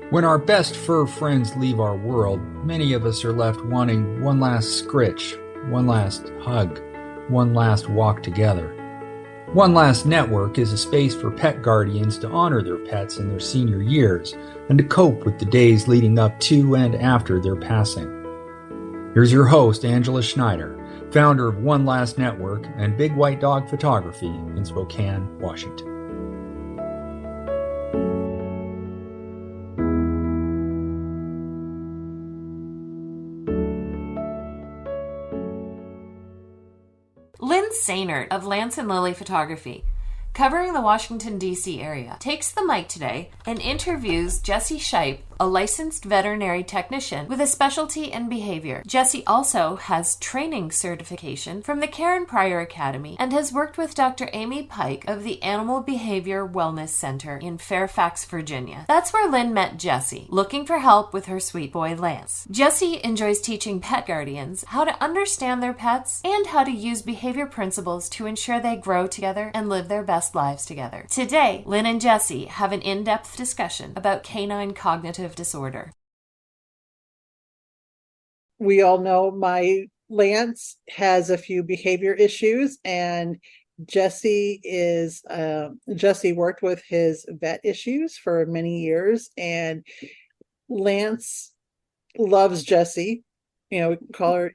When our best fur friends leave our world, many of us are left wanting one last scritch, one last hug, one last walk together. One Last Network is a space for pet guardians to honor their pets in their senior years and to cope with the days leading up to and after their passing. Here's your host, Angela Schneider, founder of One Last Network and Big White Dog Photography in Spokane, Washington. Lynn Sainert of Lance and Lily Photography, covering the Washington, D.C. area, takes the mic today and interviews Jessey Shipe, a licensed veterinary technician with a specialty in behavior. Jessey also has training certification from the Karen Pryor Academy and has worked with Dr. Amy Pike of the Animal Behavior Wellness Center in Fairfax, Virginia. That's where Lynn met Jessey, looking for help with her sweet boy Lance. Jessey enjoys teaching pet guardians how to understand their pets and how to use behavior principles to ensure they grow together and live their best lives together. Today, Lynn and Jessey have an in-depth discussion about canine cognitive disorder. We all know my Lance has a few behavior issues, and Jessey worked with his vet issues for many years, and Lance loves Jessey. We can call her,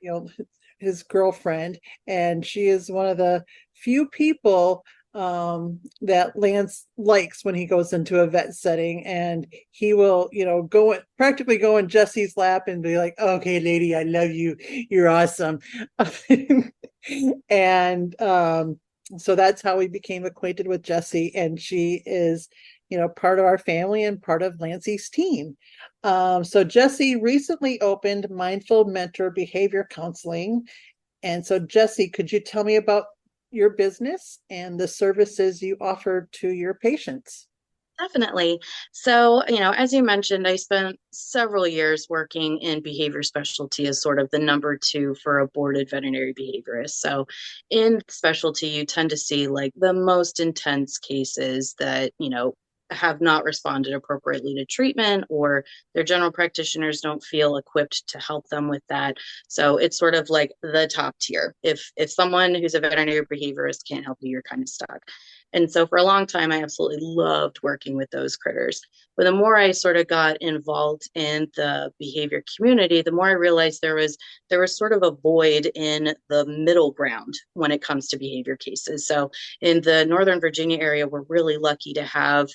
his girlfriend, and she is one of the few people that Lance likes when he goes into a vet setting, and he will, practically go in Jessey's lap and be like, "Okay, lady, I love you. You're awesome." And so that's how we became acquainted with Jessey, and she is, part of our family and part of Lancey's team. So Jessey recently opened Mindful Mentor Behavior Counseling. And so Jessey, could you tell me about your business and the services you offer to your patients? Definitely. So, as you mentioned, I spent several years working in behavior specialty as sort of the number two for a boarded veterinary behaviorist. So in specialty, you tend to see like the most intense cases that, have not responded appropriately to treatment, or their general practitioners don't feel equipped to help them with that. So it's sort of like the top tier. If someone who's a veterinary behaviorist can't help you, you're kind of stuck. And so for a long time, I absolutely loved working with those critters. But the more I sort of got involved in the behavior community, the more I realized there was sort of a void in the middle ground when it comes to behavior cases. So in the Northern Virginia area, we're really lucky to have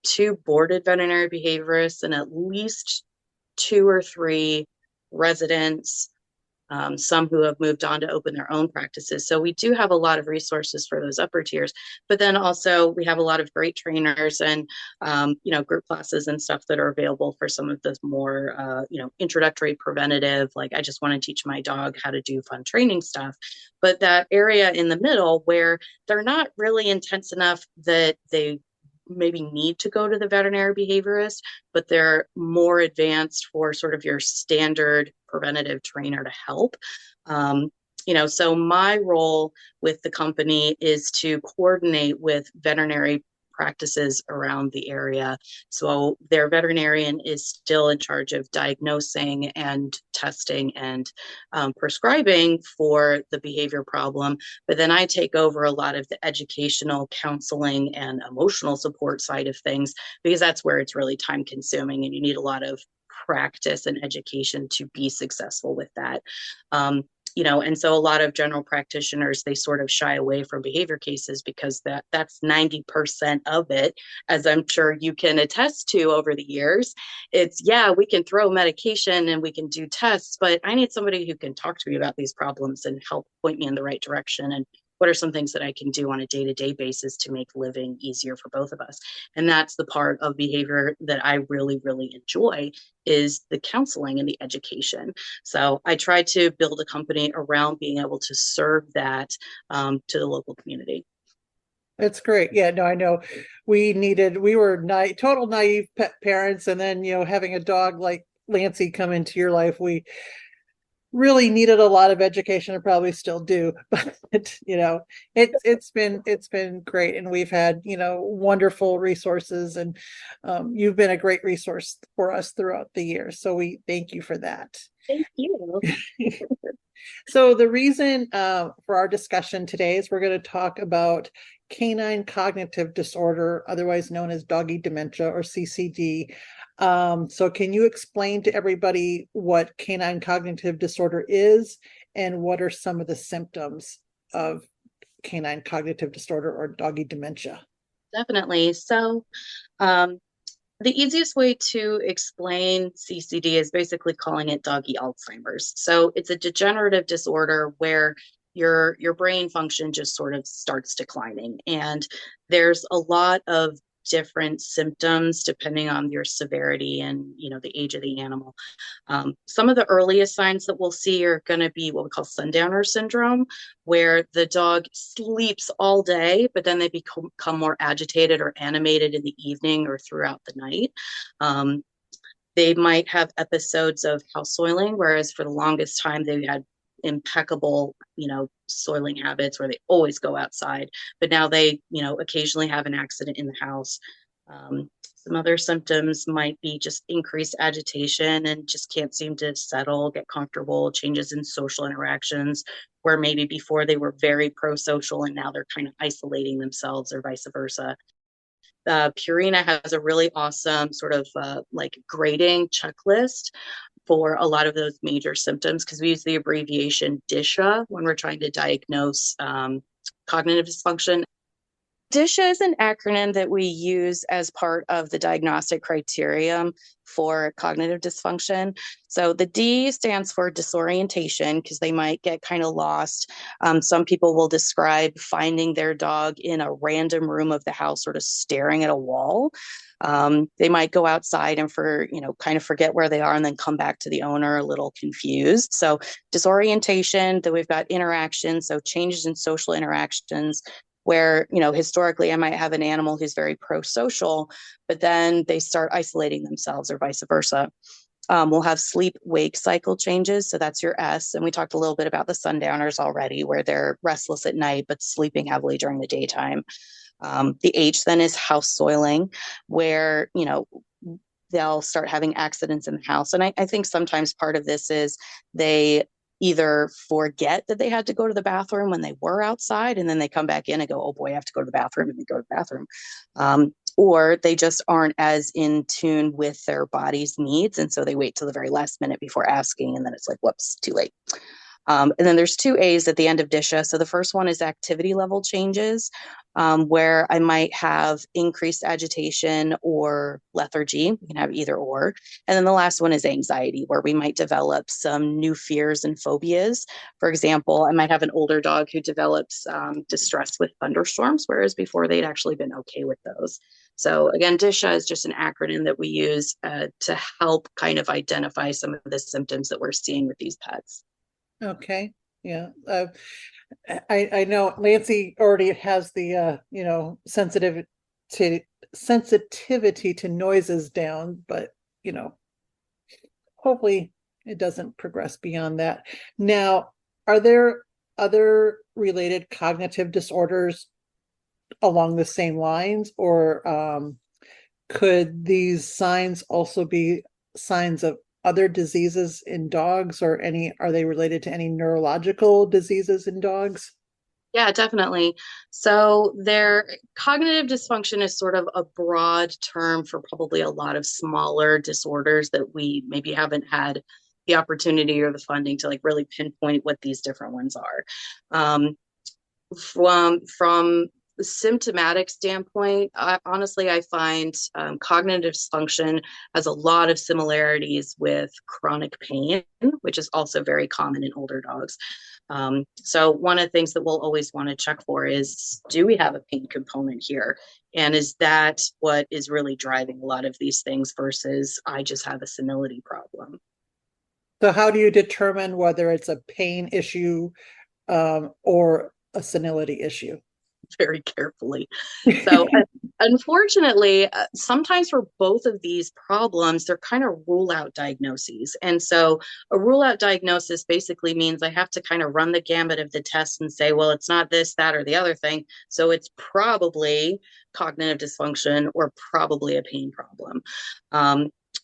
two boarded veterinary behaviorists and at least two or three residents, some who have moved on to open their own practices. So we do have a lot of resources for those upper tiers, but then also we have a lot of great trainers and, group classes and stuff that are available for some of the more, introductory preventative, like I just want to teach my dog how to do fun training stuff. But that area in the middle where they're not really intense enough that they maybe need to go to the veterinary behaviorist, but they're more advanced for sort of your standard preventative trainer to help. So my role with the company is to coordinate with veterinary practices around the area. So their veterinarian is still in charge of diagnosing and testing and prescribing for the behavior problem. But then I take over a lot of the educational, counseling, and emotional support side of things, because that's where it's really time consuming and you need a lot of practice and education to be successful with that. And so a lot of general practitioners, they sort of shy away from behavior cases because that's 90% of it, as I'm sure you can attest to over the years. It's, we can throw medication and we can do tests, but I need somebody who can talk to me about these problems and help point me in the right direction. And what are some things that I can do on a day-to-day basis to make living easier for both of us? And that's the part of behavior that I really, really enjoy, is the counseling and the education. So I try to build a company around being able to serve that to the local community. That's great. Yeah, no, I know we were total naive pet parents. And then, having a dog like Lancey come into your life, we really needed a lot of education and probably still do, but it's been great, and we've had wonderful resources, and you've been a great resource for us throughout the years, so we thank you for that. Thank you. So the reason for our discussion today is we're going to talk about canine cognitive disorder, otherwise known as doggy dementia or CCD. So can you explain to everybody what canine cognitive disorder is and what are some of the symptoms of canine cognitive disorder or doggy dementia? Definitely. So, the easiest way to explain CCD is basically calling it doggy Alzheimer's. So it's a degenerative disorder where your brain function just sort of starts declining. And there's a lot of different symptoms depending on your severity and the age of the animal. Some of the earliest signs that we'll see are going to be what we call sundowner syndrome, where the dog sleeps all day, but then they become more agitated or animated in the evening or throughout the night. They might have episodes of house soiling, whereas for the longest time they had impeccable, soiling habits where they always go outside, but now they, occasionally have an accident in the house. Some other symptoms might be just increased agitation and just can't seem to settle, get comfortable, changes in social interactions, where maybe before they were very pro-social and now they're kind of isolating themselves or vice versa. Purina has a really awesome sort of like grading checklist for a lot of those major symptoms, because we use the abbreviation DISHA when we're trying to diagnose cognitive dysfunction. DISHA is an acronym that we use as part of the diagnostic criterion for cognitive dysfunction. So the D stands for disorientation, because they might get kind of lost. Some people will describe finding their dog in a random room of the house, sort of staring at a wall. They might go outside and kind of forget where they are and then come back to the owner a little confused. So disorientation, then we've got interaction, so changes in social interactions, where, historically I might have an animal who's very pro-social, but then they start isolating themselves or vice versa. We'll have sleep-wake cycle changes. So that's your S. And we talked a little bit about the sundowners already, where they're restless at night, but sleeping heavily during the daytime. The H then is house soiling, where, they'll start having accidents in the house. And I think sometimes part of this is they either forget that they had to go to the bathroom when they were outside, and then they come back in and go, oh boy, I have to go to the bathroom, and they go to the bathroom. Or they just aren't as in tune with their body's needs. And so they wait till the very last minute before asking. And then it's like, whoops, too late. And then there's two A's at the end of DISHA. So the first one is activity level changes, where I might have increased agitation or lethargy. We can have either or. And then the last one is anxiety, where we might develop some new fears and phobias. For example, I might have an older dog who develops distress with thunderstorms, whereas before they'd actually been okay with those. So again, DISHA is just an acronym that we use to help kind of identify some of the symptoms that we're seeing with these pets. Okay. Yeah. I know Nancy already has the sensitivity to noises down, but hopefully it doesn't progress beyond that. Now, are there other related cognitive disorders along the same lines, or could these signs also be signs of other diseases in dogs, or are they related to any neurological diseases in dogs? Yeah, definitely. So their cognitive dysfunction is sort of a broad term for probably a lot of smaller disorders that we maybe haven't had the opportunity or the funding to like really pinpoint what these different ones are. From the symptomatic standpoint, honestly, I find cognitive dysfunction has a lot of similarities with chronic pain, which is also very common in older dogs. So one of the things that we'll always want to check for is, do we have a pain component here? And is that what is really driving a lot of these things versus I just have a senility problem? So how do you determine whether it's a pain issue or a senility issue? very carefully. So unfortunately, sometimes for both of these problems, they're kind of rule out diagnoses. And so a rule out diagnosis basically means I have to kind of run the gamut of the tests and say, well, it's not this, that, or the other thing. So it's probably cognitive dysfunction or probably a pain problem.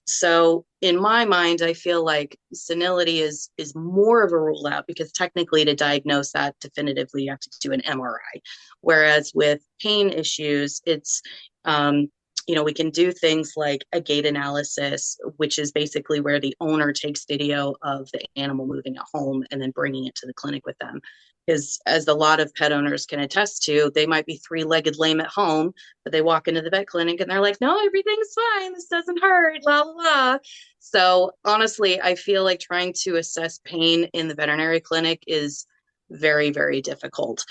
So in my mind, I feel like senility is more of a rule out, because technically to diagnose that definitively, you have to do an MRI. Whereas with pain issues, it's, we can do things like a gait analysis, which is basically where the owner takes video of the animal moving at home and then bringing it to the clinic with them. Because as a lot of pet owners can attest to, they might be three-legged lame at home, but they walk into the vet clinic and they're like, no, everything's fine. This doesn't hurt, la, la, la. So honestly, I feel like trying to assess pain in the veterinary clinic is very, very difficult,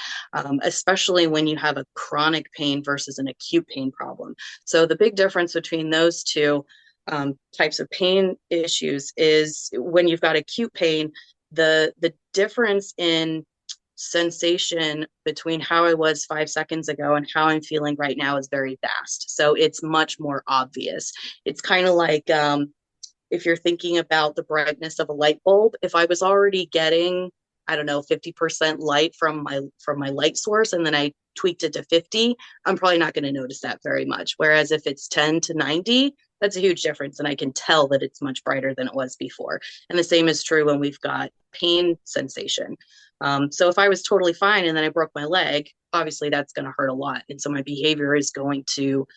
especially when you have a chronic pain versus an acute pain problem. So the big difference between those two types of pain issues is when you've got acute pain, the difference in sensation between how I was 5 seconds ago and how I'm feeling right now is very vast. So it's much more obvious. It's kind of like if you're thinking about the brightness of a light bulb, if I was already getting, I don't know, 50% light from my light source, and then I tweaked it to 50, I'm probably not going to notice that very much. Whereas if it's 10 to 90, that's a huge difference. And I can tell that it's much brighter than it was before. And the same is true when we've got pain sensation. So if I was totally fine and then I broke my leg, obviously that's going to hurt a lot. And so my behavior is going to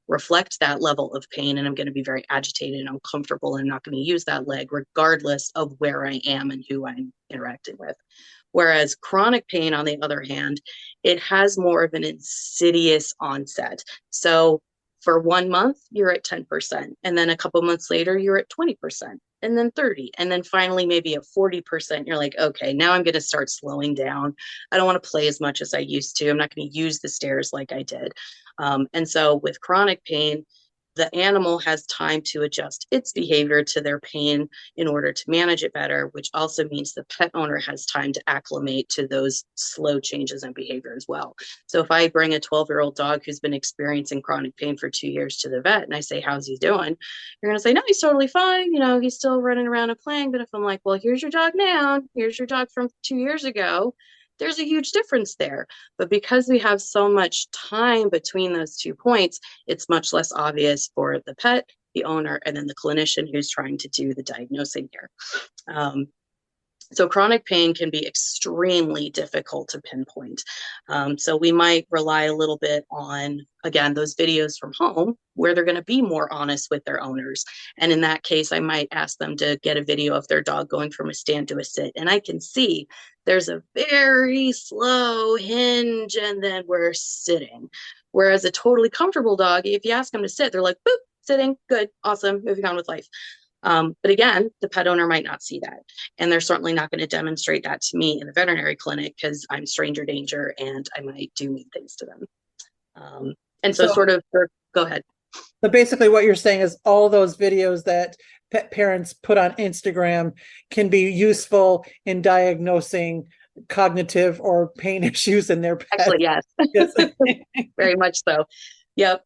reflect that level of pain, and I'm going to be very agitated and uncomfortable, and I'm not going to use that leg regardless of where I am and who I'm interacting with. Whereas chronic pain, on the other hand, it has more of an insidious onset. So for 1 month, you're at 10%. And then a couple months later, you're at 20%, and then 30. And then finally, maybe at 40%, you're like, okay, now I'm going to start slowing down. I don't want to play as much as I used to. I'm not going to use the stairs like I did. And so with chronic pain, the animal has time to adjust its behavior to their pain in order to manage it better, which also means the pet owner has time to acclimate to those slow changes in behavior as well. So if I bring a 12-year-old dog who's been experiencing chronic pain for 2 years to the vet and I say, how's he doing? You're going to say, no, he's totally fine. He's still running around and playing. But if I'm like, well, here's your dog now, here's your dog from 2 years ago, there's a huge difference there. But because we have so much time between those 2 points, it's much less obvious for the pet, the owner, and then the clinician who's trying to do the diagnosing here. So chronic pain can be extremely difficult to pinpoint. So we might rely a little bit on, again, those videos from home where they're going to be more honest with their owners. And in that case, I might ask them to get a video of their dog going from a stand to a sit. And I can see there's a very slow hinge and then we're sitting. Whereas a totally comfortable dog, if you ask them to sit, they're like, boop, sitting, good, awesome, moving on with life. But again, the pet owner might not see that. And they're certainly not going to demonstrate that to me in the veterinary clinic because I'm stranger danger and I might do mean things to them. And so go ahead. So basically what you're saying is all those videos that pet parents put on Instagram can be useful in diagnosing cognitive or pain issues in their pets. Actually, yes. Very much so. Yep.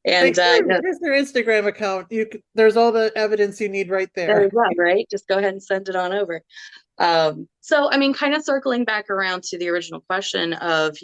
And here's their Instagram account. There's all the evidence you need right there. Right? Just go ahead and send it on over. So, I mean, kind of circling back around to the original question of,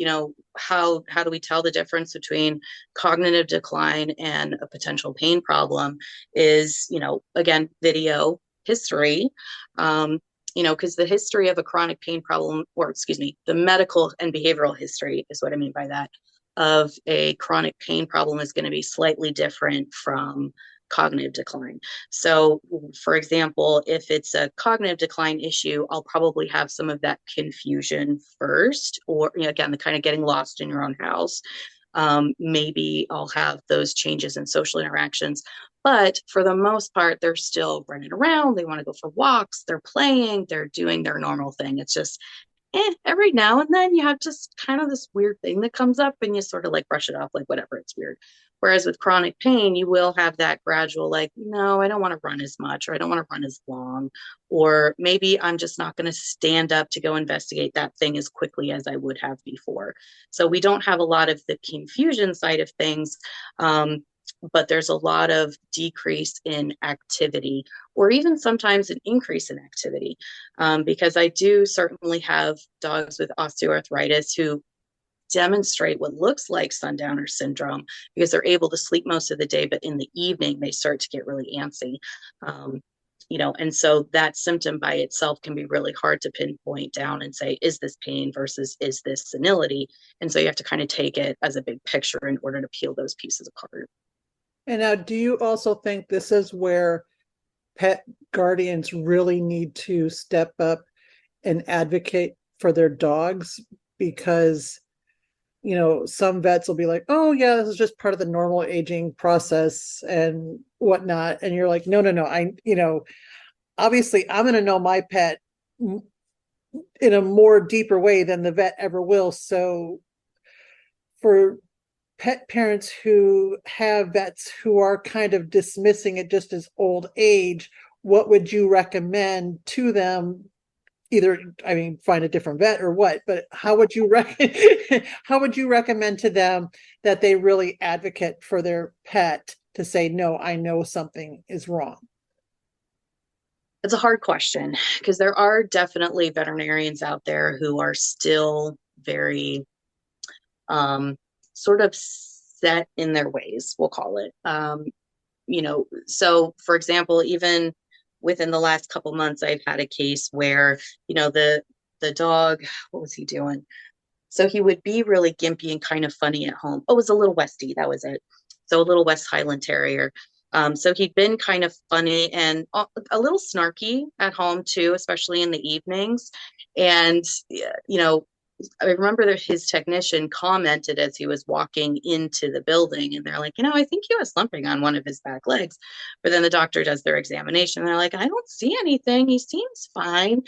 how do we tell the difference between cognitive decline and a potential pain problem is, again, video history, because the history of a chronic pain problem, the medical and behavioral history is what I mean by that, of a chronic pain problem is going to be slightly different from cognitive decline. So, for example, if it's a cognitive decline issue, I'll probably have some of that confusion first, or again, the kind of getting lost in your own house. Maybe I'll have those changes in social interactions. But for the most part, they're still running around. They want to go for walks. They're playing. They're doing their normal thing. It's just every now and then you have just kind of this weird thing that comes up and you sort of like brush it off like whatever, it's weird. Whereas with chronic pain, you will have that gradual, like, no, I don't want to run as much, or I don't want to run as long, or maybe I'm just not going to stand up to go investigate that thing as quickly as I would have before. So we don't have a lot of the confusion side of things, but there's a lot of decrease in activity, or even sometimes an increase in activity, because I do certainly have dogs with osteoarthritis who demonstrate what looks like sundowner syndrome because they're able to sleep most of the day, but in the evening they start to get really antsy. And so that symptom by itself can be really hard to pinpoint down and say, is this pain versus is this senility? And so you have to kind of take it as a big picture in order to peel those pieces apart. And now, do you also think this is where pet guardians really need to step up and advocate for their dogs? Because some vets will be like, oh yeah, this is just part of the normal aging process and whatnot. And you're like, no, obviously I'm going to know my pet in a more deeper way than the vet ever will. So for pet parents who have vets who are kind of dismissing it just as old age, what would you recommend to them? Either, find a different vet or what, but how would you recommend to them that they really advocate for their pet to say, no, I know something is wrong? It's a hard question because there are definitely veterinarians out there who are still very sort of set in their ways, we'll call it. So for example, even within the last couple months, I've had a case where, the dog, what was he doing? So he would be really gimpy and kind of funny at home. Oh, it was a little Westie. That was it. So a little West Highland Terrier. So he'd been kind of funny and a little snarky at home too, especially in the evenings. And, I remember that his technician commented as he was walking into the building, and they're like, I think he was slumping on one of his back legs. But then the doctor does their examination, and they're like, I don't see anything. He seems fine.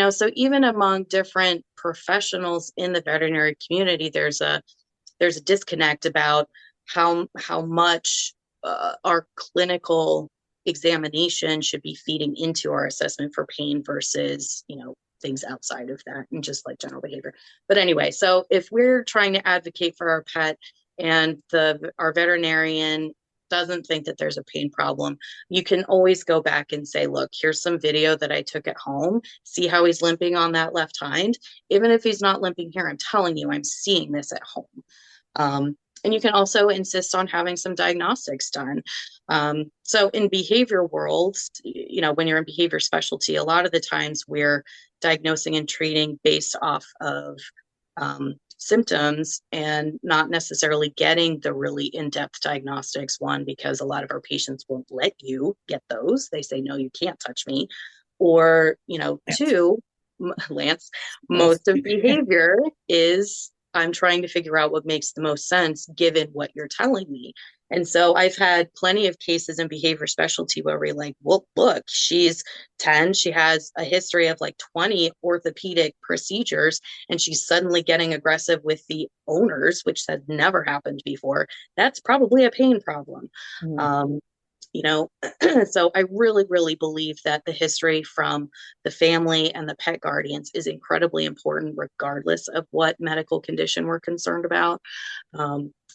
So even among different professionals in the veterinary community, there's a disconnect about how much our clinical examination should be feeding into our assessment for pain versus, things outside of that and just like general behavior. But anyway, so if we're trying to advocate for our pet and our veterinarian doesn't think that there's a pain problem, you can always go back and say, look, here's some video that I took at home. See how he's limping on that left hind? Even if he's not limping here, I'm telling you, I'm seeing this at home. And you can also insist on having some diagnostics done. So in behavior worlds, when you're in behavior specialty, a lot of the times we're diagnosing and treating based off of symptoms and not necessarily getting the really in-depth diagnostics. One, because a lot of our patients won't let you get those. They say, no, you can't touch me. Or, two, Lance, most of behavior is I'm trying to figure out what makes the most sense given what you're telling me. And so I've had plenty of cases in behavior specialty where we're like, well, look, she's 10. She has a history of like 20 orthopedic procedures, and she's suddenly getting aggressive with the owners, which has never happened before. That's probably a pain problem. So I really, really believe that the history from the family and the pet guardians is incredibly important, regardless of what medical condition we're concerned about.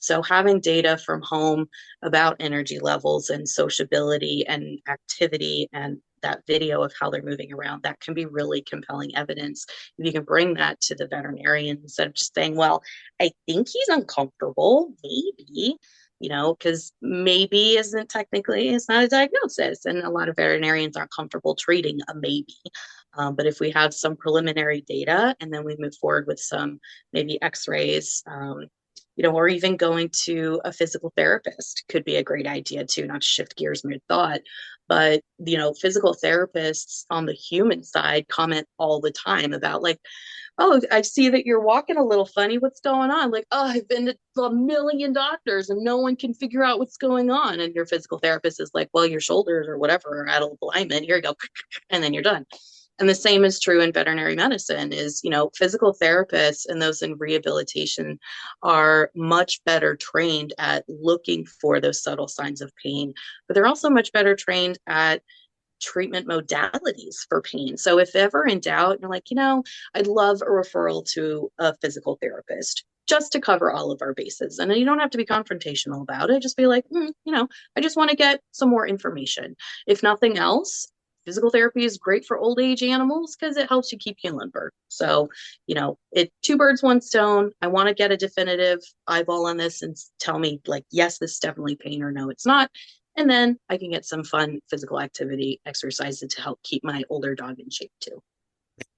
So having data from home about energy levels and sociability and activity and that video of how they're moving around, that can be really compelling evidence. If you can bring that to the veterinarian instead of just saying, well, I think he's uncomfortable, maybe, because maybe it's not a diagnosis. And a lot of veterinarians aren't comfortable treating a maybe. But if we have some preliminary data and then we move forward with some maybe x-rays, or even going to a physical therapist could be a great idea too, not to shift gears mid-thought. But, physical therapists on the human side comment all the time about like, oh, I see that you're walking a little funny. What's going on? Like, oh, I've been to a million doctors and no one can figure out what's going on. And your physical therapist is like, well, your shoulders or whatever are out of alignment. Here you go. And then you're done. And the same is true in veterinary medicine is, physical therapists and those in rehabilitation are much better trained at looking for those subtle signs of pain, but they're also much better trained at treatment modalities for pain. So if ever in doubt, you're like, I'd love a referral to a physical therapist just to cover all of our bases. And you don't have to be confrontational about it. Just be like, I just want to get some more information. If nothing else, physical therapy is great for old age animals because it helps you keep you limber. So, two birds, one stone. I want to get a definitive eyeball on this and tell me like, yes, this is definitely pain, or no, it's not. And then I can get some fun physical activity exercises to help keep my older dog in shape too.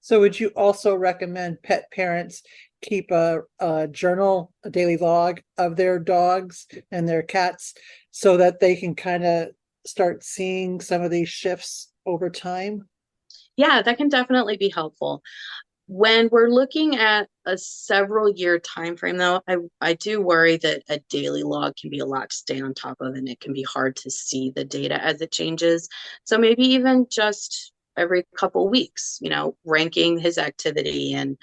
So would you also recommend pet parents keep a journal, a daily log of their dogs and their cats so that they can kind of start seeing some of these shifts over time? Yeah, that can definitely be helpful. When we're looking at a several year time frame, though, I do worry that a daily log can be a lot to stay on top of, and it can be hard to see the data as it changes. So maybe even just every couple weeks, ranking his activity and,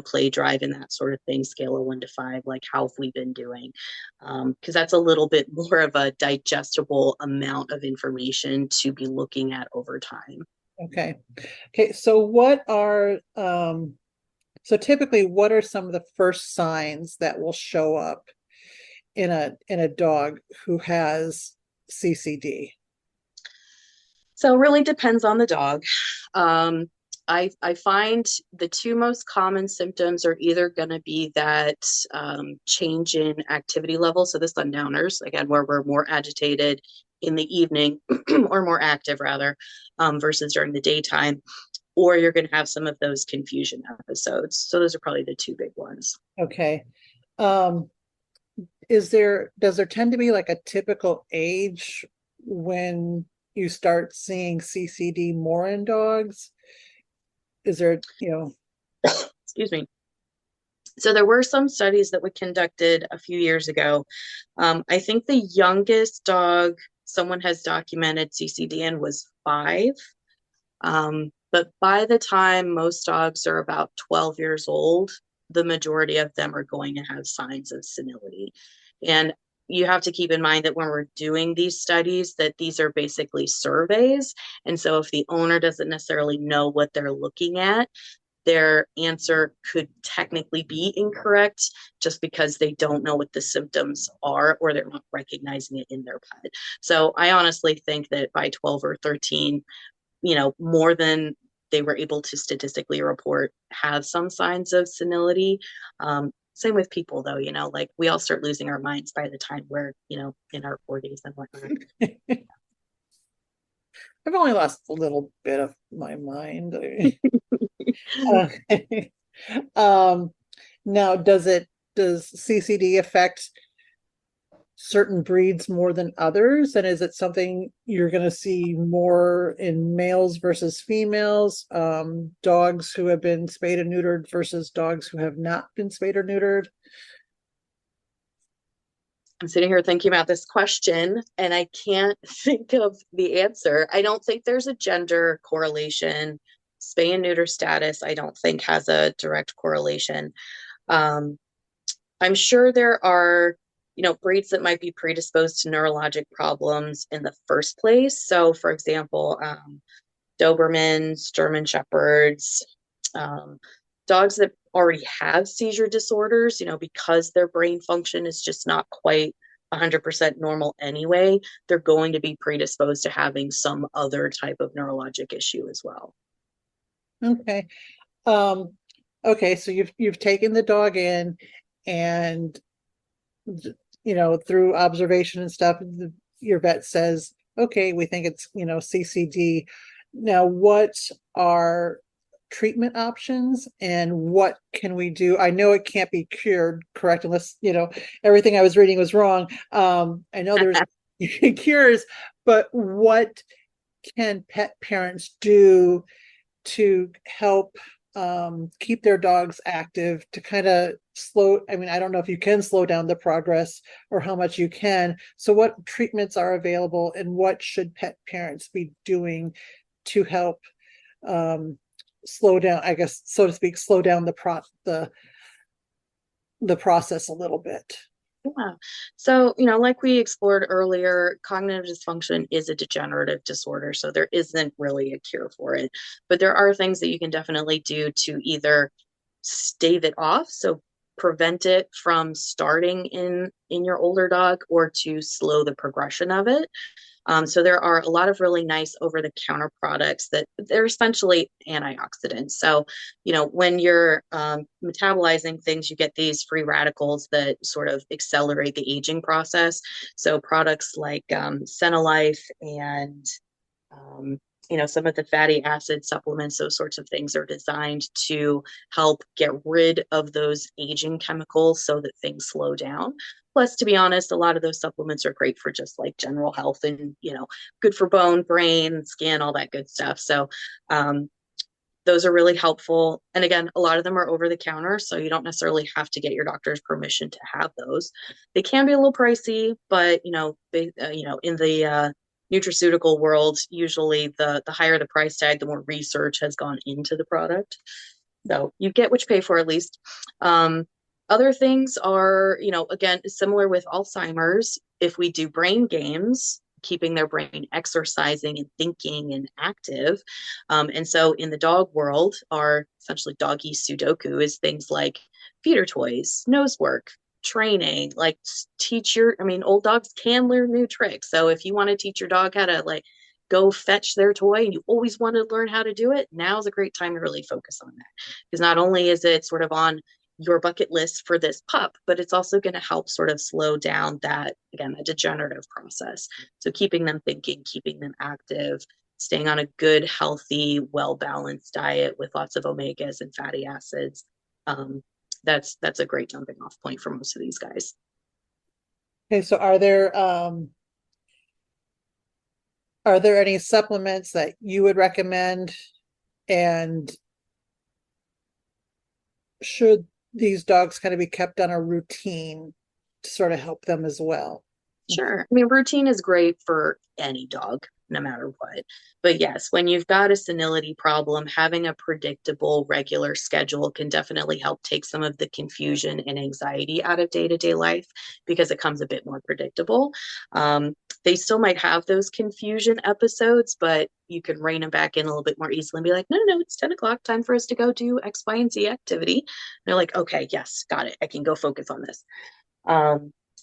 play drive and that sort of thing, scale of 1 to 5, like how have we been doing? Because that's a little bit more of a digestible amount of information to be looking at over time. Okay. So typically what are some of the first signs that will show up in a dog who has CCD? So it really depends on the dog. I find the two most common symptoms are either going to be that change in activity level. So the sundowners, again, where we're more agitated in the evening or more active rather, versus during the daytime, or you're going to have some of those confusion episodes. So those are probably the two big ones. Okay. Does there tend to be like a typical age when you start seeing CCD more in dogs? Is there, excuse me. So there were some studies that were conducted a few years ago. I think the youngest dog someone has documented CCD in was 5. But by the time most dogs are about 12 years old, the majority of them are going to have signs of senility. And you have to keep in mind that when we're doing these studies, that these are basically surveys. And so if the owner doesn't necessarily know what they're looking at, their answer could technically be incorrect just because they don't know what the symptoms are or they're not recognizing it in their pet. So I honestly think that by 12 or 13, more than they were able to statistically report have some signs of senility. Same with people though, like we all start losing our minds by the time we're, in our 40s and whatnot. I've only lost a little bit of my mind. Now, does CCD affect certain breeds more than others? And is it something you're going to see more in males versus females, dogs who have been spayed and neutered versus dogs who have not been spayed or neutered? I'm sitting here thinking about this question and I can't think of the answer. I don't think there's a gender correlation. Spay and neuter status, I don't think has a direct correlation. I'm sure there are, breeds that might be predisposed to neurologic problems in the first place. So for example, Dobermans, German Shepherds, dogs that already have seizure disorders, because their brain function is just not quite 100% normal anyway, they're going to be predisposed to having some other type of neurologic issue as well. Okay. Okay, so you've taken the dog in and through observation and stuff, your vet says, okay, we think it's, CCD. Now, what are treatment options and what can we do? I know it can't be cured, correct? Unless, everything I was reading was wrong. I know there's cures, but what can pet parents do to help keep their dogs active, to kind of I don't know if you can slow down the progress or how much you can. So what treatments are available and what should pet parents be doing to help slow down, I guess, so to speak, slow down the process a little bit. Yeah. So, like we explored earlier, cognitive dysfunction is a degenerative disorder. So there isn't really a cure for it. But there are things that you can definitely do to either stave it off, so prevent it from starting in your older dog, or to slow the progression of it. So there are a lot of really nice over-the-counter products that they're essentially antioxidants. So, when you're metabolizing things, you get these free radicals that sort of accelerate the aging process. So products like Senalife and some of the fatty acid supplements, those sorts of things are designed to help get rid of those aging chemicals so that things slow down. Plus, to be honest, a lot of those supplements are great for just like general health and, good for bone, brain, skin, all that good stuff. So, those are really helpful. And again, a lot of them are over the counter, so you don't necessarily have to get your doctor's permission to have those. They can be a little pricey, but in the nutraceutical world, usually the higher the price tag, the more research has gone into the product. So you get what you pay for, at least. Other things are, again, similar with Alzheimer's. If we do brain games, keeping their brain exercising and thinking and active. And so in the dog world, our essentially doggy Sudoku is things like feeder toys, nose work, training, like old dogs can learn new tricks. So if you want to teach your dog how to go fetch their toy and you always want to learn how to do it, now's a great time to really focus on that. Because not only is it sort of on your bucket list for this pup, but it's also going to help sort of slow down that degenerative process. So keeping them thinking, keeping them active, staying on a good, healthy, well-balanced diet with lots of omegas and fatty acids. That's a great jumping off point for most of these guys. Okay, so are there any supplements that you would recommend, and should these dogs kind of be kept on a routine to sort of help them as well? Sure. Routine is great for any dog, no matter what. But yes, when you've got a senility problem, having a predictable, regular schedule can definitely help take some of the confusion and anxiety out of day-to-day life, because it comes a bit more predictable. They still might have those confusion episodes, but you can rein them back in a little bit more easily and be like, no, it's 10 o'clock, time for us to go do X, Y, and Z activity. And they're like, okay, yes, got it. I can go focus on this.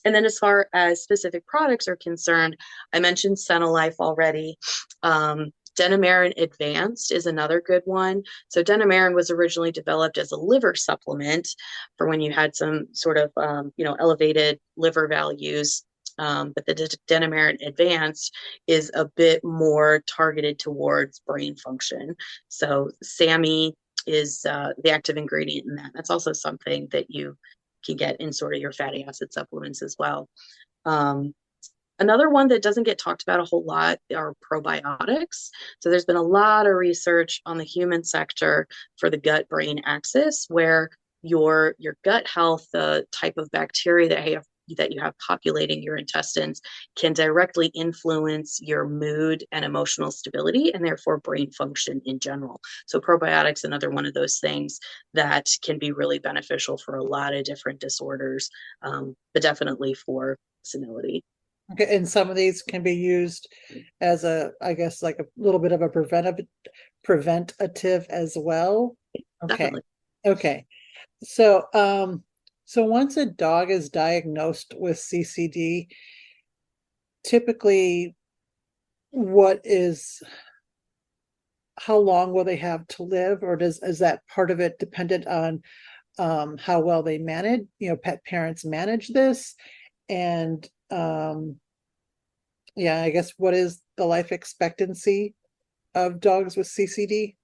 And then as far as specific products are concerned, I mentioned Senalife already. Denamarin Advanced is another good one. So Denamarin was originally developed as a liver supplement for when you had some sort of, elevated liver values. But the Denamarin Advanced is a bit more targeted towards brain function. So SAMe is the active ingredient in that. That's also something that you can get in sort of your fatty acid supplements as well. Another one that doesn't get talked about a whole lot are probiotics. So there's been a lot of research on the human sector for the gut-brain axis, where your gut health, the type of bacteria that you have populating your intestines, can directly influence your mood and emotional stability, and therefore brain function in general. So probiotics, another one of those things that can be really beneficial for a lot of different disorders, but definitely for senility. Okay, and some of these can be used as a little bit of a preventative as well. Okay. Definitely. Okay. So once a dog is diagnosed with CCD, typically how long will they have to live, or is that part of it dependent on how well they pet parents manage this? And I guess, what is the life expectancy of dogs with CCD?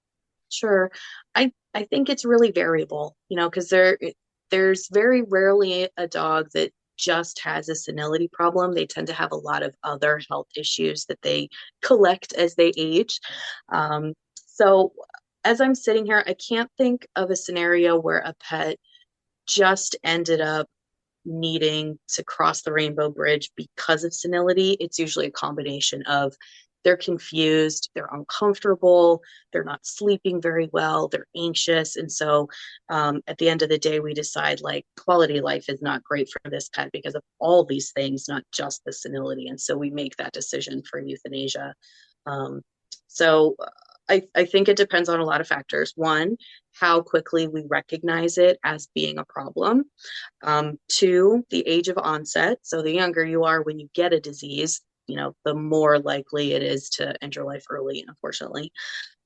Sure. I think it's really variable, because there's very rarely a dog that just has a senility problem. They tend to have a lot of other health issues that they collect as they age. So as I'm sitting here, I can't think of a scenario where a pet just ended up needing to cross the rainbow bridge because of senility. It's usually a combination of they're confused, they're uncomfortable, they're not sleeping very well, they're anxious. And so at the end of the day, we decide like quality of life is not great for this pet because of all these things, not just the senility. And so we make that decision for euthanasia. So I think it depends on a lot of factors. One, how quickly we recognize it as being a problem. Two, the age of onset. So the younger you are when you get a disease, the more likely it is to end your life early, unfortunately.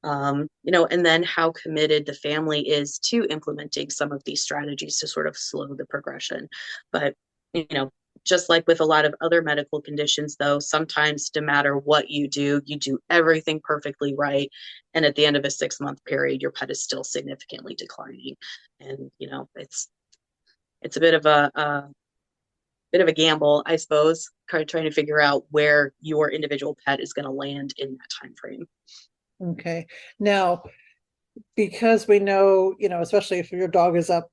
And then how committed the family is to implementing some of these strategies to sort of slow the progression. But, just like with a lot of other medical conditions, though, sometimes no matter what you do everything perfectly right. And at the end of a 6-month period, your pet is still significantly declining. And, it's a bit of a gamble, I suppose, trying to figure out where your individual pet is going to land in that time frame. Okay. Now, because we know, especially if your dog is up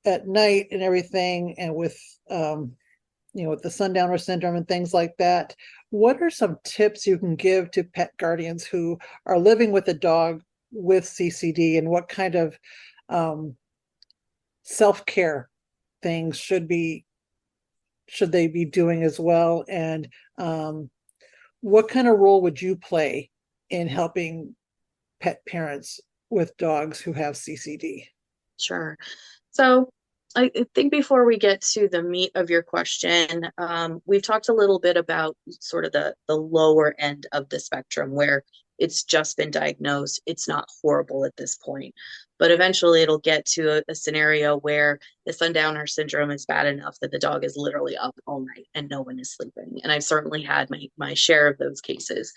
at night and everything, and with with the sundowner syndrome and things like that, what are some tips you can give to pet guardians who are living with a dog with CCD, and what kind of self-care things should they be doing as well? And what kind of role would you play in helping pet parents with dogs who have CCD? Sure. So I think before we get to the meat of your question, we've talked a little bit about sort of the lower end of the spectrum where it's just been diagnosed. It's not horrible at this point, but eventually it'll get to a scenario where the sundowner syndrome is bad enough that the dog is literally up all night and no one is sleeping. And I've certainly had my share of those cases.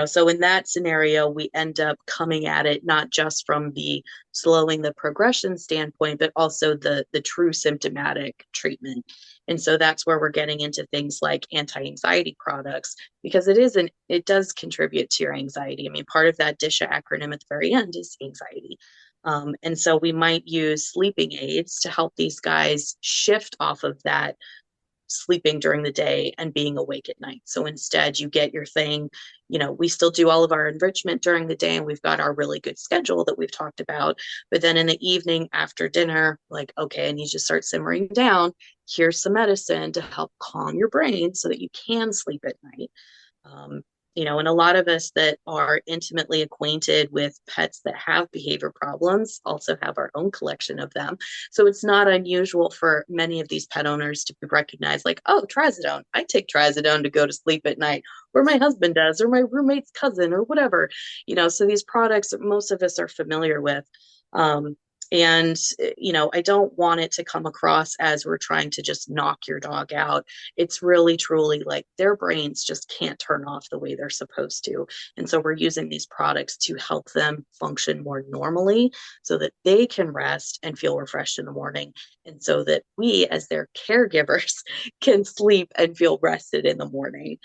So in that scenario, we end up coming at it not just from the slowing the progression standpoint, but also the true symptomatic treatment. And so that's where we're getting into things like anti-anxiety products, because it does contribute to your anxiety. I mean, part of that DISHA acronym at the very end is anxiety. And so we might use sleeping aids to help these guys shift off of that sleeping during the day and being awake at night. So instead you get your thing, we still do all of our enrichment during the day and we've got our really good schedule that we've talked about. But then in the evening after dinner, like, okay, I need you to start simmering down. Here's some medicine to help calm your brain so that you can sleep at night. And a lot of us that are intimately acquainted with pets that have behavior problems also have our own collection of them. So it's not unusual for many of these pet owners to be recognized like, oh, trazodone. I take trazodone to go to sleep at night, or my husband does, or my roommate's cousin, or whatever. So these products that most of us are familiar with. And I don't want it to come across as we're trying to just knock your dog out. It's really, truly like their brains just can't turn off the way they're supposed to. And so we're using these products to help them function more normally so that they can rest and feel refreshed in the morning. And so that we, as their caregivers, can sleep and feel rested in the morning.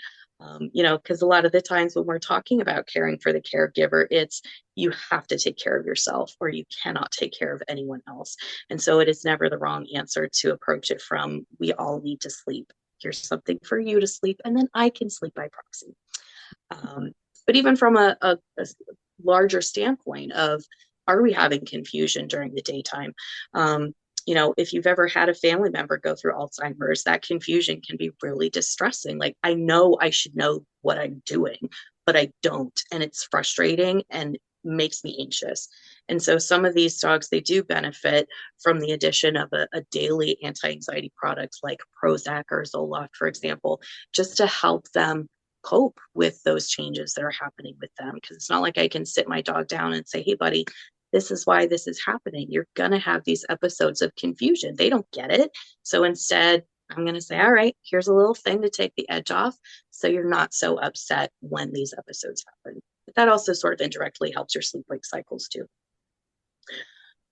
Because a lot of the times when we're talking about caring for the caregiver, it's you have to take care of yourself or you cannot take care of anyone else. And so it is never the wrong answer to approach it from, we all need to sleep. Here's something for you to sleep, and then I can sleep by proxy. But even from a larger standpoint of, are we having confusion during the daytime? If you've ever had a family member go through Alzheimer's, that confusion can be really distressing. Like, I know I should know what I'm doing, but I don't. And it's frustrating and makes me anxious. And so some of these dogs, they do benefit from the addition of a daily anti-anxiety product like Prozac or Zoloft, for example, just to help them cope with those changes that are happening with them. Because it's not like I can sit my dog down and say, hey, buddy, this is why this is happening. You're going to have these episodes of confusion. They don't get it. So instead, I'm going to say, all right, here's a little thing to take the edge off so you're not so upset when these episodes happen. But that also sort of indirectly helps your sleep-wake cycles too.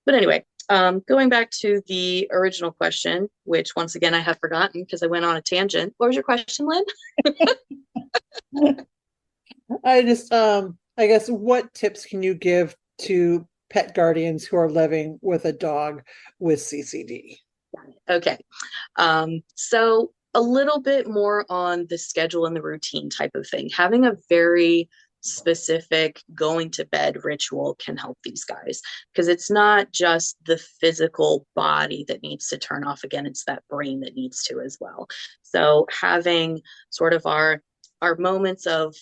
But anyway, going back to the original question, which once again I have forgotten because I went on a tangent. What was your question, Lynn? I guess, what tips can you give to pet guardians who are living with a dog with CCD? Okay. So A little bit more on the schedule and the routine type of thing. Having a very specific going to bed ritual can help these guys, because it's not just the physical body that needs to turn off again, it's that brain that needs to as well. So having sort of our moments of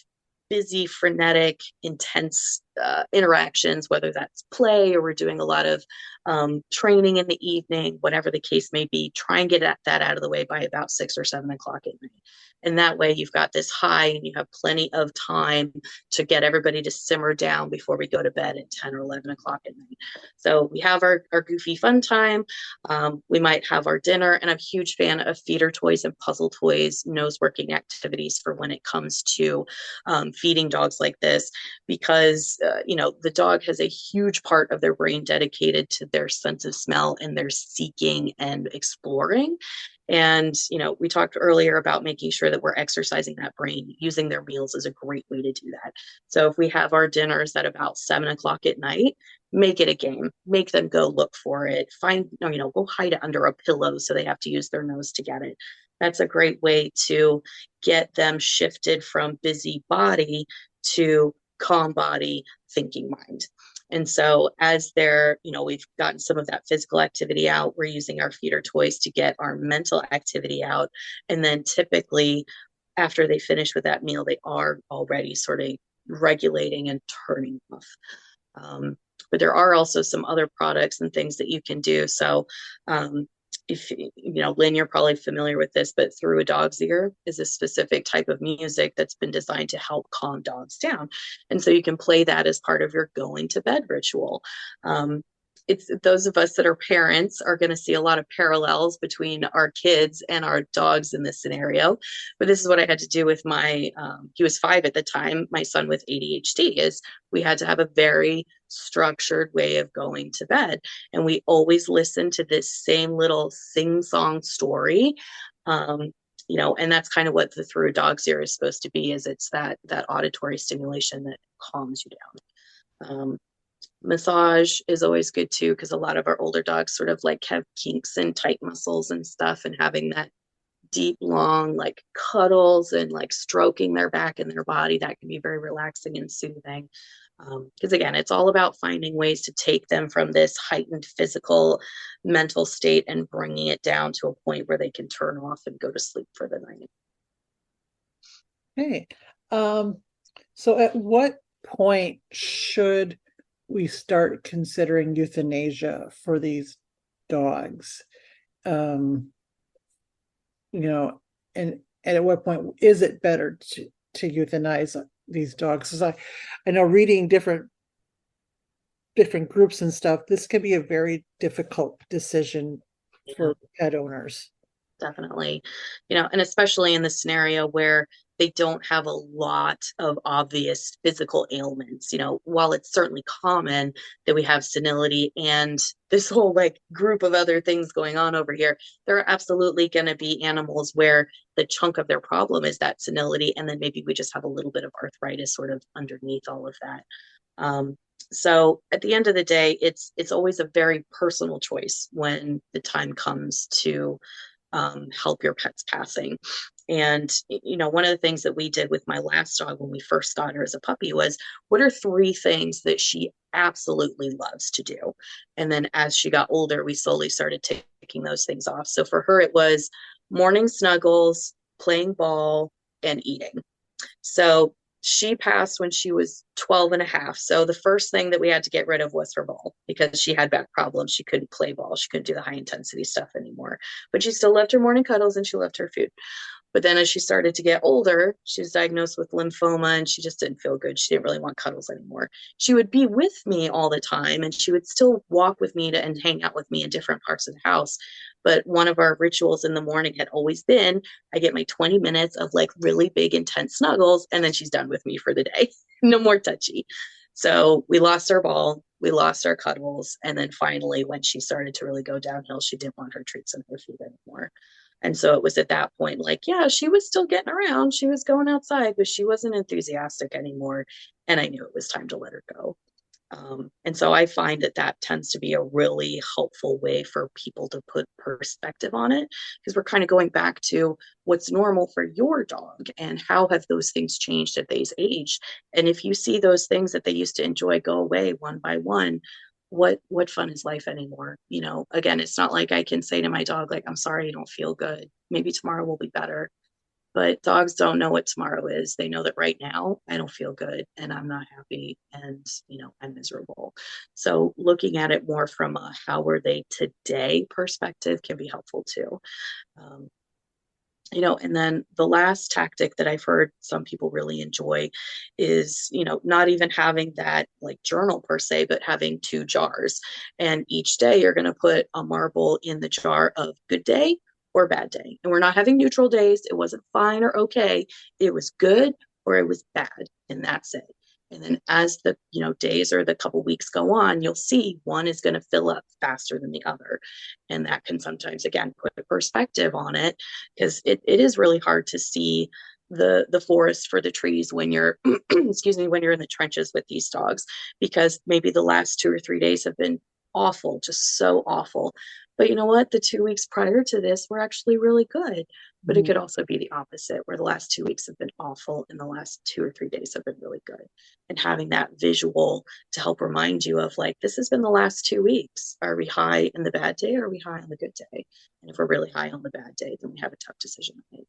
busy, frenetic, intense interactions, whether that's play or we're doing a lot of training in the evening, whatever the case may be, try and get that out of the way by about 6 or 7 o'clock at night. And that way you've got this high and you have plenty of time to get everybody to simmer down before we go to bed at 10 or 11 o'clock at night. So we have our goofy fun time. We might have our dinner, and I'm a huge fan of feeder toys and puzzle toys, nose working activities for when it comes to feeding dogs like this, because the dog has a huge part of their brain dedicated to their sense of smell and their seeking and exploring. And we talked earlier about making sure that we're exercising that brain. Using their meals is a great way to do that. So if we have our dinners at about 7 o'clock at night, make it a game. Make them go look for it. Go hide it under a pillow so they have to use their nose to get it. That's a great way to get them shifted from busy body to calm body, thinking mind. And so as we've gotten some of that physical activity out, we're using our feeder toys to get our mental activity out. And then typically after they finish with that meal, they are already sort of regulating and turning off. But there are also some other products and things that you can do. So if Lynn, you're probably familiar with this, but Through a Dog's Ear is a specific type of music that's been designed to help calm dogs down. And so you can play that as part of your going to bed ritual. It's those of us that are parents are going to see a lot of parallels between our kids and our dogs in this scenario. But this is what I had to do with he was 5 at the time, my son with ADHD, is we had to have a very structured way of going to bed. And we always listen to this same little sing-song story. And that's kind of what the Through a Dog's Ear is supposed to be, is it's that auditory stimulation that calms you down. Massage is always good too, because a lot of our older dogs sort of like have kinks and tight muscles and stuff, and having that deep, long, like cuddles and like stroking their back and their body, that can be very relaxing and soothing. Because again, it's all about finding ways to take them from this heightened physical, mental state and bringing it down to a point where they can turn off and go to sleep for the night. Okay. So at what point should we start considering euthanasia for these dogs? And at what point is it better to euthanize these dogs? Because I know, reading different groups and stuff, this can be a very difficult decision for pet owners. Definitely, and especially in the scenario where they don't have a lot of obvious physical ailments. While it's certainly common that we have senility and this whole like group of other things going on over here, there are absolutely going to be animals where the chunk of their problem is that senility, and then maybe we just have a little bit of arthritis sort of underneath all of that. So at the end of the day, it's always a very personal choice when the time comes to help your pet's passing. And, one of the things that we did with my last dog when we first got her as a puppy was, what are 3 things that she absolutely loves to do? And then as she got older, we slowly started taking those things off. So for her, it was morning snuggles, playing ball, and eating. So she passed when she was 12 and a half. So the first thing that we had to get rid of was her ball, because she had back problems. She couldn't play ball. She couldn't do the high intensity stuff anymore, but she still loved her morning cuddles and she loved her food. But then as she started to get older, she was diagnosed with lymphoma and she just didn't feel good. She didn't really want cuddles anymore. She would be with me all the time and she would still walk with me and hang out with me in different parts of the house. But one of our rituals in the morning had always been, I get my 20 minutes of like really big, intense snuggles, and then she's done with me for the day. No more touchy. So we lost our ball, we lost our cuddles. And then finally, when she started to really go downhill, she didn't want her treats and her food anymore. And so it was at that point, like, yeah, she was still getting around. She was going outside, but she wasn't enthusiastic anymore. And I knew it was time to let her go. And so I find that that tends to be a really helpful way for people to put perspective on it, because we're kind of going back to what's normal for your dog and how have those things changed at they's age. And if you see those things that they used to enjoy go away one by one, what fun is life anymore? You know, again, it's not like I can say to my dog, like, I'm sorry you don't feel good. Maybe tomorrow will be better. But dogs don't know what tomorrow is. They know that right now I don't feel good and I'm not happy and, you know, I'm miserable. So looking at it more from a how are they today perspective can be helpful too. Um, you know, and then the last tactic that I've heard some people really enjoy is, you know, not even having that like journal per se, but having 2 jars. And each day you're going to put a marble in the jar of good day or bad day. And we're not having neutral days. It wasn't fine or okay. It was good or it was bad. And that's it. And then as the, you know, days or the couple weeks go on, you'll see one is going to fill up faster than the other. And that can sometimes, again, put a perspective on it, because it is really hard to see the forest for the trees when you're excuse me, when you're in the trenches with these dogs, because maybe the last 2 or 3 days have been awful, just so awful. But you know what? The 2 weeks prior to this were actually really good. But it could also be the opposite, where the last 2 weeks have been awful and the last 2 or 3 days have been really good. And having that visual to help remind you of like, this has been the last 2 weeks. Are we high in the bad day or are we high on the good day? And if we're really high on the bad day, then we have a tough decision to make.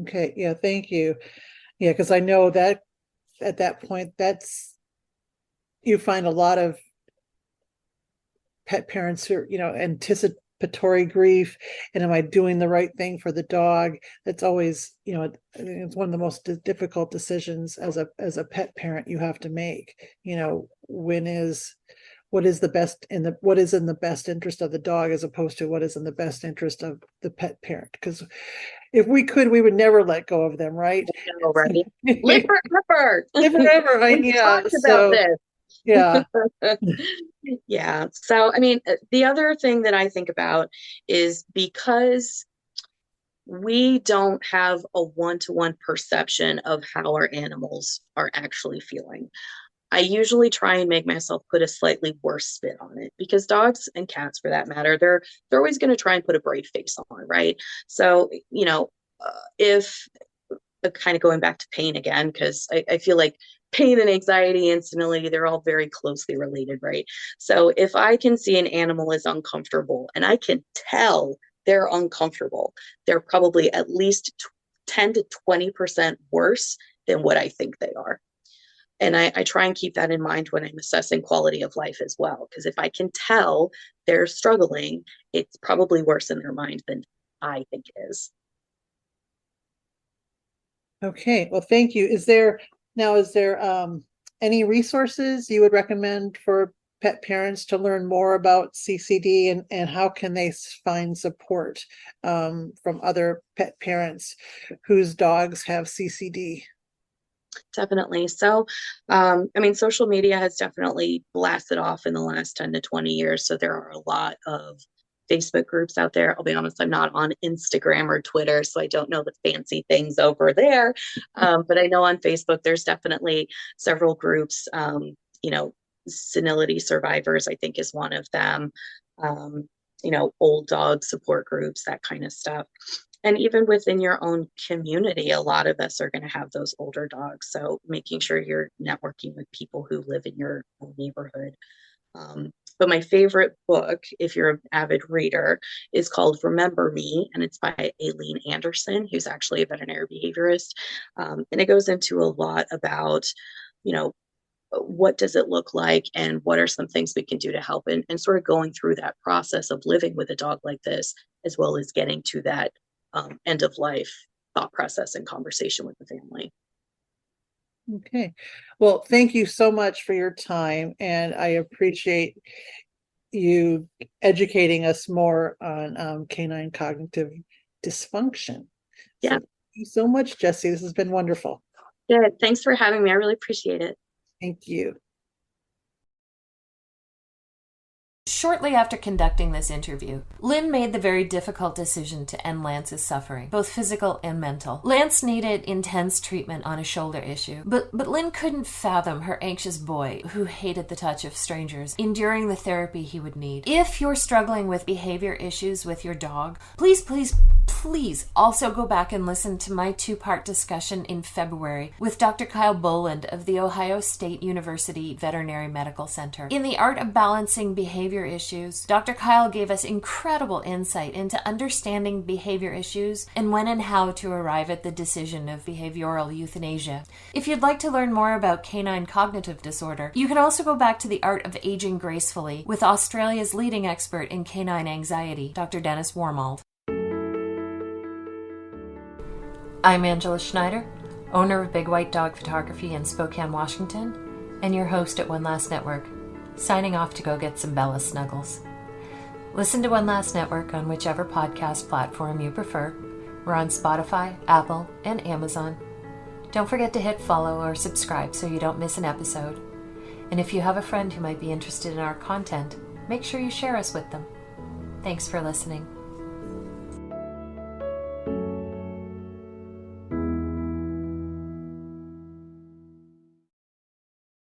Okay. Yeah. Thank you. Yeah. Because I know that at that point, you find a lot of pet parents who, you know, anticipatory grief, and am I doing the right thing for the dog? That's always, you know, it's one of the most difficult decisions as a pet parent you have to make. You know, what is the best what is in the best interest of the dog, as opposed to what is in the best interest of the pet parent? Because if we could, we would never let go of them, right? Know, right? Live forever. Live forever. We talked about this. Yeah. Yeah. So, I mean, the other thing that I think about is because we don't have a one-to-one perception of how our animals are actually feeling, I usually try and make myself put a slightly worse spin on it, because dogs and cats, for that matter, they're always going to try and put a brave face on, right? So, you know, if kind of going back to pain again, because I feel like pain and anxiety and senility, they're all very closely related, right? So if I can see an animal is uncomfortable and I can tell they're uncomfortable, they're probably at least 10 to 20% worse than what I think they are. And I try and keep that in mind when I'm assessing quality of life as well, because if I can tell they're struggling, it's probably worse in their mind than I think it is. Okay, well, thank you. Is there any resources you would recommend for pet parents to learn more about CCD, and how can they find support from other pet parents whose dogs have CCD? Definitely. So, I mean, social media has definitely blasted off in the last 10 to 20 years. So there are a lot of Facebook groups out there. I'll be honest, I'm not on Instagram or Twitter, so I don't know the fancy things over there. But I know on Facebook, there's definitely several groups. You know, senility survivors, I think, is one of them. You know, old dog support groups, that kind of stuff. And even within your own community, a lot of us are going to have those older dogs. So making sure you're networking with people who live in your own neighborhood. But my favorite book, if you're an avid reader, is called Remember Me, and it's by Aileen Anderson, who's actually a veterinary behaviorist. And it goes into a lot about, you know, what does it look like and what are some things we can do to help, and sort of going through that process of living with a dog like this, as well as getting to that end of life thought process and conversation with the family. Okay, well, thank you so much for your time, and I appreciate you educating us more on canine cognitive dysfunction. Yeah. So thank you so much, Jessey. This has been wonderful. Good. Thanks for having me. I really appreciate it. Thank you. Shortly after conducting this interview, Lynn made the very difficult decision to end Lance's suffering, both physical and mental. Lance needed intense treatment on a shoulder issue, but Lynn couldn't fathom her anxious boy, who hated the touch of strangers, enduring the therapy he would need. If you're struggling with behavior issues with your dog, please also go back and listen to my 2-part discussion in February with Dr. Kyle Boland of the Ohio State University Veterinary Medical Center. In The Art of Balancing Behavior Issues, Dr. Kyle gave us incredible insight into understanding behavior issues and when and how to arrive at the decision of behavioral euthanasia. If you'd like to learn more about canine cognitive disorder, you can also go back to The Art of Aging Gracefully with Australia's leading expert in canine anxiety, Dr. Dennis Warmald. I'm Angela Schneider, owner of Big White Dog Photography in Spokane, Washington, and your host at One Last Network, signing off to go get some Bella snuggles. Listen to One Last Network on whichever podcast platform you prefer. We're on Spotify, Apple, and Amazon. Don't forget to hit follow or subscribe so you don't miss an episode. And if you have a friend who might be interested in our content, make sure you share us with them. Thanks for listening.